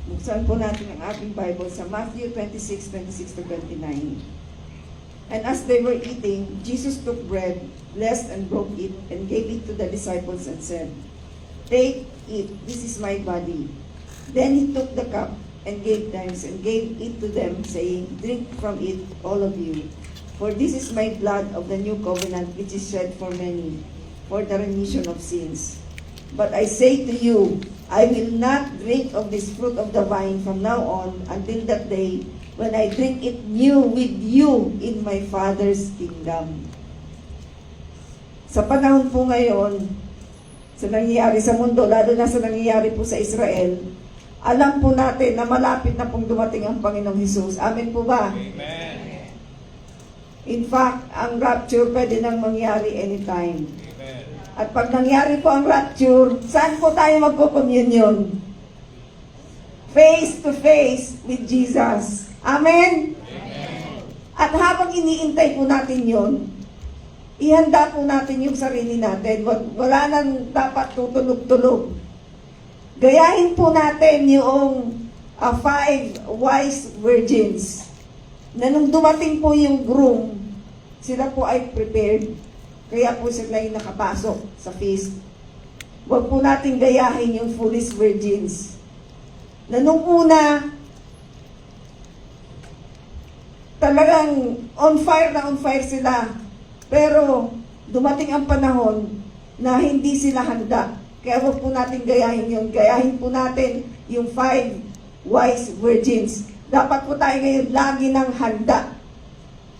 Buksan po natin ang ating Bible sa Matthew 26:26-29. And as they were eating, Jesus took bread, blessed and broke it, and gave it to the disciples and said, "Take, eat, this is my body." Then he took the cup and gave thanks and gave it to them, saying, "Drink from it, all of you. For this is my blood of the new covenant, which is shed for many, for the remission of sins. But I say to you, I will not drink of this fruit of the vine from now on until that day when I drink it new with you in my Father's kingdom." Sa panahon po ngayon, sa nangyayari sa mundo, lalo na sa nangyayari po sa Israel, alam po natin na malapit na pong dumating ang Panginoong Hesus. Amen po ba? Amen. In fact, ang rapture pwede nang mangyari anytime. Amen. At pag nangyari po ang rapture, saan po tayo magko-communion? Face to face with Jesus. Amen? Amen. At habang iniintay po natin yon, ihanda po natin yung sarili natin. Wala nang dapat tutulog-tulog. Gayahin po natin yung 5 wise virgins na nung dumating po yung groom, sila po ay prepared. Kaya po sila yung nakapasok sa feast. Huwag po natin gayahin yung foolish virgins na nung una, talagang on fire sila. Pero dumating ang panahon na hindi sila handa. Kaya huwag po natin gayahin yun. Gayahin po natin yung 5 wise virgins. Dapat po tayo ngayon lagi ng handa.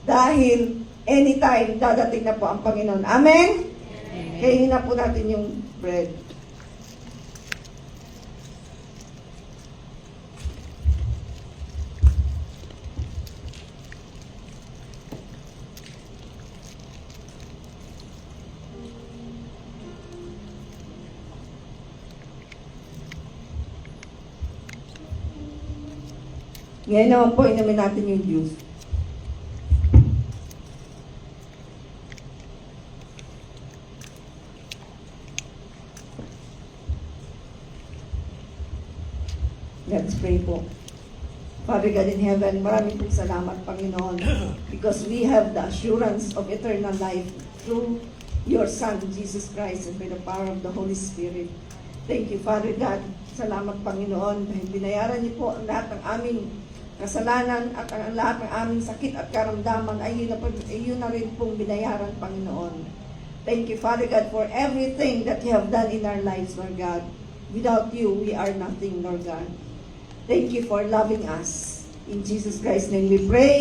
Dahil anytime dadating na po ang Panginoon. Amen? Amen. Kaya hina po natin yung bread. Ngayon naman po, inamin natin yung juice. Let's pray po. Father God in heaven, maraming pong salamat, Panginoon, because we have the assurance of eternal life through your Son, Jesus Christ, and by the power of the Holy Spirit. Thank you, Father God. Salamat, Panginoon, dahil binayaran niyo po ang lahat ng aming kasalanan at ang lahat ng aming sakit at karamdaman ay yun na rin pong binayaran, Panginoon. Thank you, Father God, for everything that you have done in our lives, Lord God. Without you, we are nothing, Lord God. Thank you for loving us. In Jesus Christ's name we pray.